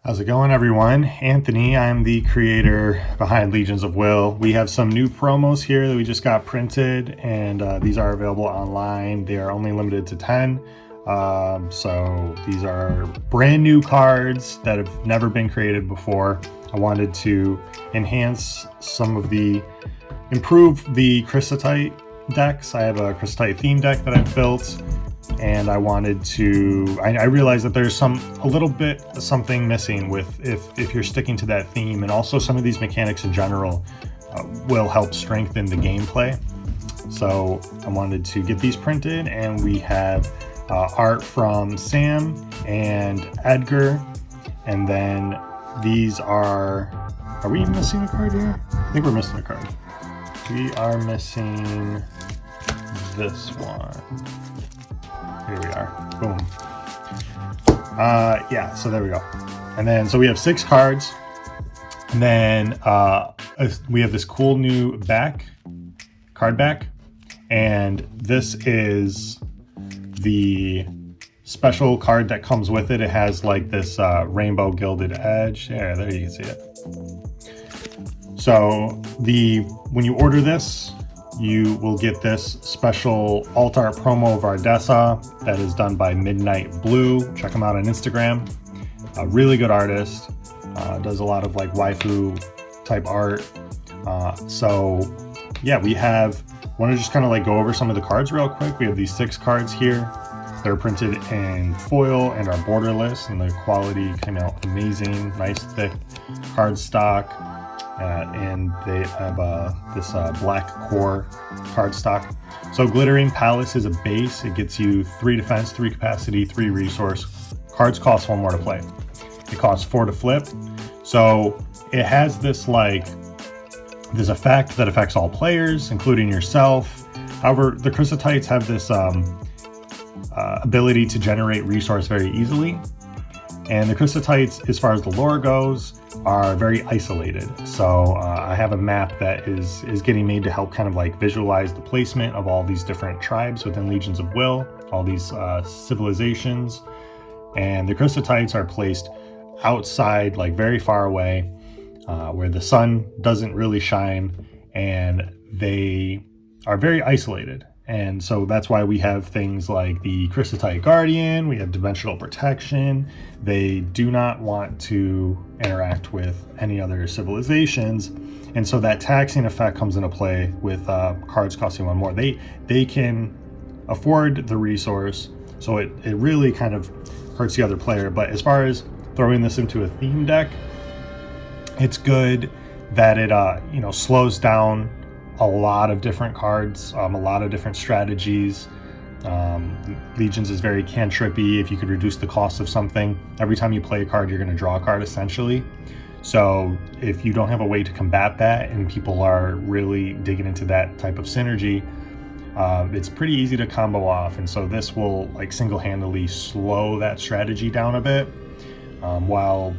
How's it going, everyone? Anthony, I'm the creator behind Legions of Will. We have some new promos here that we just got printed, and these are available online. They are only limited to 10. So these are brand new cards that have never been created before. I wanted to improve the Crysotite decks. I have a Crysotite theme deck that I've built, and I realized that there's a little bit something missing with if you're sticking to that theme, and also some of these mechanics in general will help strengthen the gameplay. So I wanted to get these printed, and we have art from Sam and Edgar, and then these are we missing a card here? I think we're missing a card. We are missing this one. Here we are. Boom. Yeah, so there we go. And then, so we have 6 cards. And then we have this cool new card back. And this is the special card that comes with it. It has like this rainbow gilded edge. Yeah, there you can see it. So when you order this, you will get this special alt art promo of Ardessa that is done by Midnight Blue. Check him out on Instagram. A really good artist. Does a lot of like waifu type art. So yeah, want to just kind of like go over some of the cards real quick. We have these 6 cards here. They're printed in foil and are borderless, and the quality came out amazing. Nice thick cardstock. And they have this black core cardstock. So Glittering Palace is a base. It gets you 3 defense, 3 capacity, 3 resource. Cards cost 1 more to play. It costs 4 to flip. So it has this effect that affects all players, including yourself. However, the Chrysotites have this ability to generate resource very easily. And the Chrysotites, as far as the lore goes, are very isolated. So I have a map that is getting made to help kind of like visualize the placement of all these different tribes within Legions of Will, all these civilizations. And the Chrysotites are placed outside, like very far away, where the sun doesn't really shine, and they are very isolated. And so that's why we have things like the Crysotite Guardian, we have Dimensional Protection. They do not want to interact with any other civilizations. And so that taxing effect comes into play with cards costing 1 more. They can afford the resource, so it really kind of hurts the other player. But as far as throwing this into a theme deck, it's good that it slows down a lot of different cards, a lot of different strategies. Legions is very cantrippy. If you could reduce the cost of something, every time you play a card, you're going to draw a card essentially. So if you don't have a way to combat that, and people are really digging into that type of synergy, it's pretty easy to combo off. And so this will like single-handedly slow that strategy down a bit, while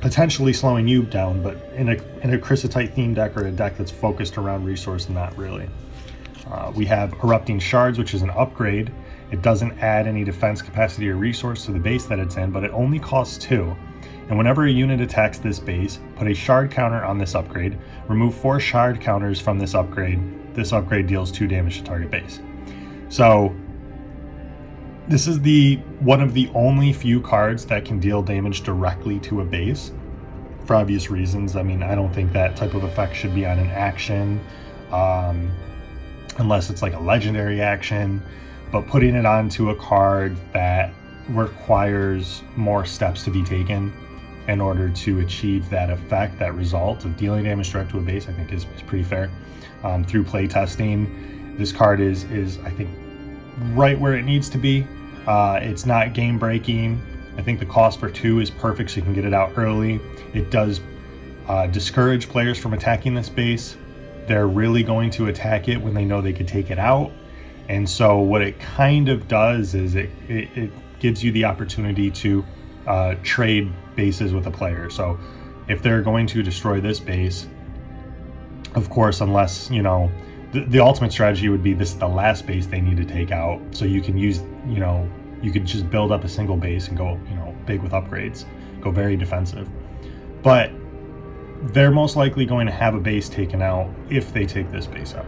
potentially slowing you down, but in a Crysotite theme deck or a deck that's focused around resource, not really. We have Erupting Shards, which is an upgrade. It doesn't add any defense capacity or resource to the base that it's in, but it only costs 2. And whenever a unit attacks this base, put a shard counter on this upgrade. Remove 4 shard counters from this upgrade. This upgrade deals 2 damage to target base. So this is one of the only few cards that can deal damage directly to a base, for obvious reasons. I mean, I don't think that type of effect should be on an action, unless it's like a legendary action. But putting it onto a card that requires more steps to be taken in order to achieve that effect, that result of dealing damage direct to a base, I think is pretty fair. Through play testing, this card is I think right where it needs to be. It's not game breaking. I think the cost for 2 is perfect, so you can get it out early. It does discourage players from attacking this base. They're really going to attack it when they know they could take it out. And so what it kind of does is it gives you the opportunity to trade bases with a player. So if they're going to destroy this base, of course, unless, the ultimate strategy would be this is the last base they need to take out. So you can use, you could just build up a single base and go, big with upgrades. go very defensive. But they're most likely going to have a base taken out if they take this base out,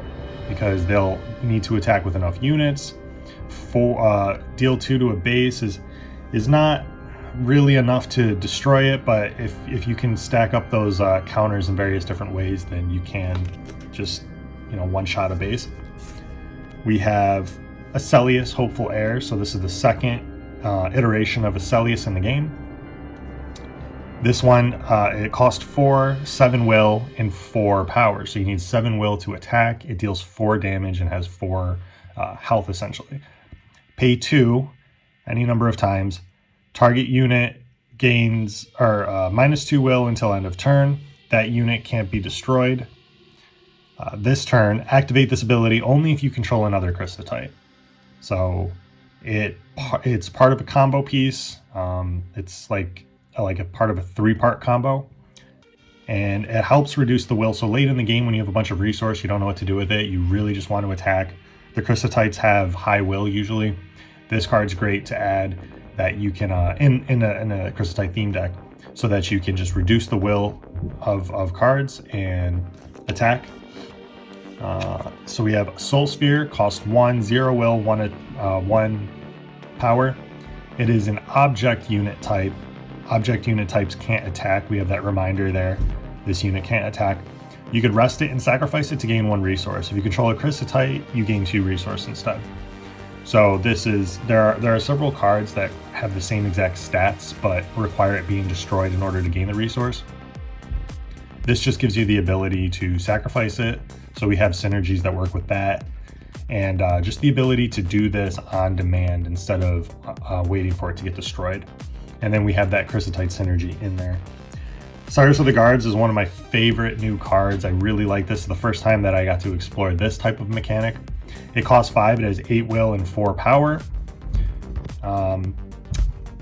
because they'll need to attack with enough units. Deal 2 to a base is not really enough to destroy it, but if you can stack up those counters in various different ways, then you can just, you know, one-shot a base. We have Acelius, Hopeful Heir. So this is the second iteration of Acelius in the game. This one, it costs 4, 7 will, and 4 power. So you need 7 will to attack. It deals 4 damage and has 4 health, essentially. Pay 2 any number of times. Target unit gains minus 2 will until end of turn. That unit can't be destroyed. This turn, activate this ability only if you control another Crysotite. So it's part of a combo piece. It's like a part of a 3-part combo, and it helps reduce the will. So late in the game, when you have a bunch of resource, you don't know what to do with it, you really just want to attack. The Chrysotites have high will usually. This card's great to add, that you can in a Crysotite theme deck, so that you can just reduce the will of cards and attack. So we have Soul Sphere, cost 1, 0 will, 1 power. It is an object unit type. Object unit types can't attack. We have that reminder there. This unit can't attack. You could rest it and sacrifice it to gain 1 resource. If you control a Crysotite, you gain 2 resource instead. So this is, there are several cards that have the same exact stats but require it being destroyed in order to gain the resource. This just gives you the ability to sacrifice it. So we have synergies that work with that, and just the ability to do this on demand instead of waiting for it to get destroyed. And then we have that Crysotite synergy in there. Cyrus of the Guards is one of my favorite new cards. I really like this. The first time that I got to explore this type of mechanic. It costs 5, it has 8 will and 4 power.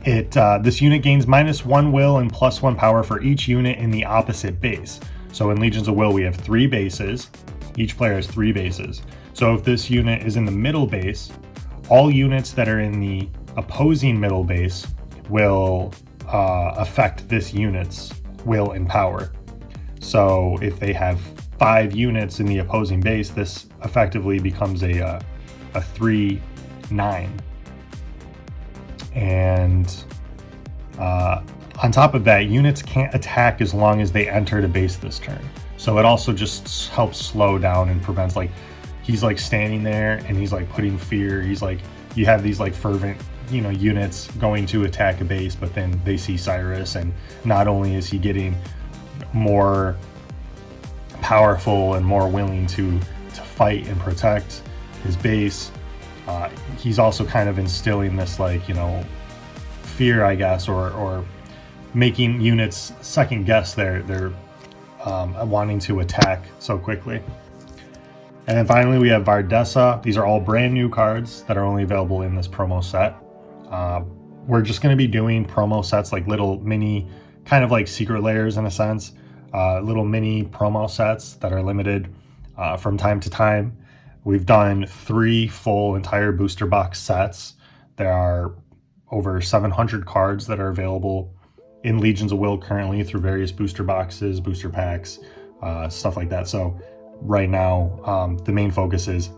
This unit gains minus 1 will and plus 1 power for each unit in the opposite base. So in Legions of Will, we have 3 bases. Each player has 3 bases. So if this unit is in the middle base, all units that are in the opposing middle base will affect this unit's will and power. So if they have 5 units in the opposing base, this effectively becomes a 3/9. And on top of that, units can't attack as long as they enter the base this turn. So it also just helps slow down and prevents, like, he's like standing there and he's like putting fear. He's like, you have these like fervent, you know, units going to attack a base, but then they see Cyrus, and not only is he getting more powerful and more willing to fight and protect his base, he's also kind of instilling this, like, you know, fear, I guess, or making units second guess their wanting to attack so quickly. And then finally we have Vardessa. These are all brand new cards that are only available in this promo set. We're just going to be doing promo sets, like little mini, kind of like secret layers in a sense, little mini promo sets that are limited from time to time. We've done 3 full entire booster box sets. There are over 700 cards that are available in Legions of Will currently through various booster boxes, booster packs, stuff like that. So right now, the main focus is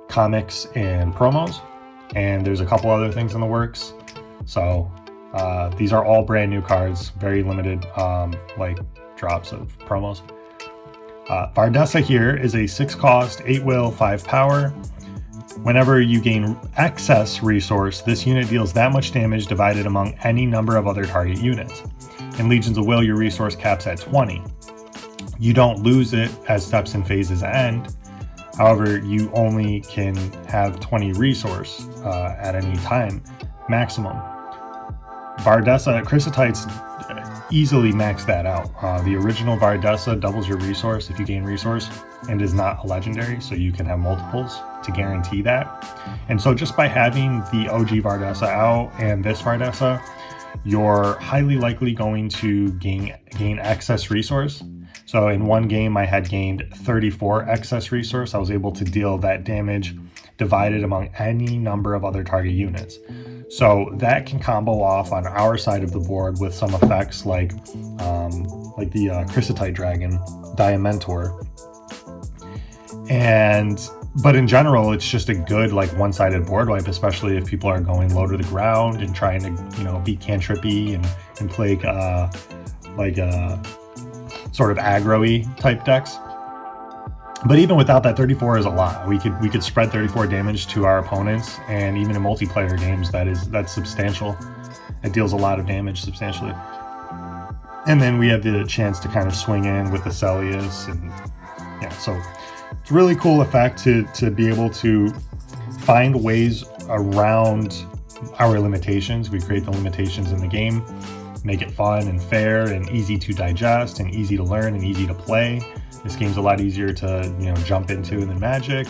comics and promos, and there's a couple other things in the works. So these are all brand new cards, very limited like drops of promos. Vardessa here is a 6 cost, 8 will, 5 power. Whenever you gain excess resource, this unit deals that much damage divided among any number of other target units. In Legions of Will, your resource caps at 20. You don't lose it as steps and phases end. However, you only can have 20 resource at any time, maximum. Vardessa, Chrysotites easily max that out. The original Vardessa doubles your resource if you gain resource and is not a legendary, so you can have multiples to guarantee that. And so just by having the OG Vardessa out and this Vardessa, you're highly likely going to gain excess resource. So in one game I had gained 34 excess resource. I was able to deal that damage divided among any number of other target units. So that can combo off on our side of the board with some effects like the Crysotite Dragon, Diamentor. But in general, it's just a good like one-sided board wipe, especially if people are going low to the ground and trying to, you know, be cantrippy and play sort of aggro-y type decks. But even without that, 34 is a lot. We could spread 34 damage to our opponents, and even in multiplayer games, that's substantial. It deals a lot of damage substantially. And then we have the chance to kind of swing in with the Celius, and yeah, so it's a really cool effect to be able to find ways around our limitations. We create the limitations in the game, make it fun and fair and easy to digest and easy to learn and easy to play. This game's a lot easier to, you know, jump into than Magic,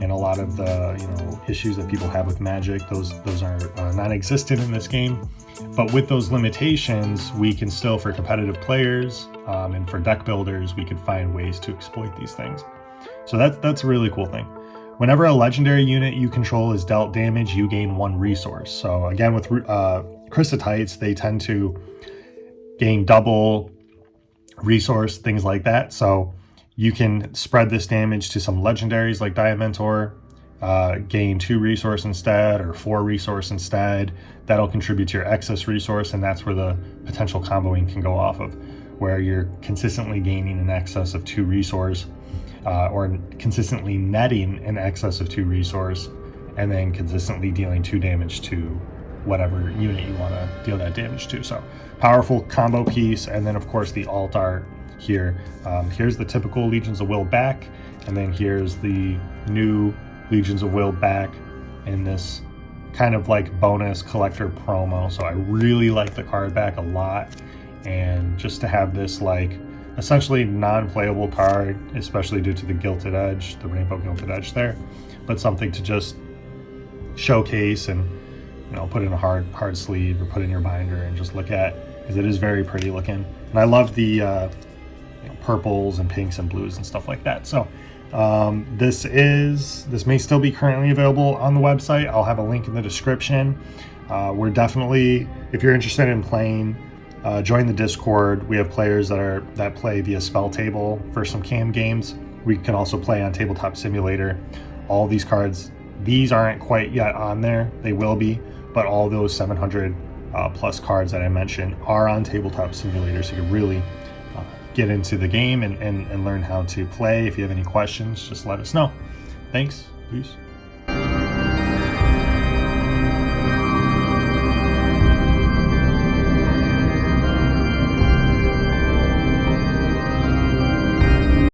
and a lot of the, you know, issues that people have with Magic, those are non-existent in this game. But with those limitations, we can still, for competitive players and for deck builders, we can find ways to exploit these things. So that's a really cool thing. Whenever a legendary unit you control is dealt damage, you gain 1 resource. So again, with Chrysotites, they tend to gain double resource, things like that. So you can spread this damage to some legendaries like Diamentor, gain 2 resource instead, or 4 resource instead. That'll contribute to your excess resource, and that's where the potential comboing can go off of, where you're consistently gaining in excess of 2 resource, or consistently netting in excess of 2 resource, and then consistently dealing 2 damage to whatever unit you want to deal that damage to. So powerful combo piece. And then of course the alt art here. Here's the typical Legions of Will back, and then here's the new Legions of Will back in this kind of like bonus collector promo. So I really like the card back a lot, and just to have this like essentially non-playable card, especially due to the gilded edge, the rainbow gilded edge there, but something to just showcase and, you know, put in a hard sleeve or put in your binder and just look at, because it is very pretty looking. And I love the you know, purples and pinks and blues and stuff like that. So this may still be currently available on the website. I'll have a link in the description. We're definitely, if you're interested in playing, join the Discord. We have players that play via Spell Table for some cam games. We can also play on Tabletop Simulator. All these cards, these aren't quite yet on there. They will be, but all those 700 plus cards that I mentioned are on Tabletop Simulator, so you can really get into the game and learn how to play. If you have any questions, just let us know. Thanks. Peace.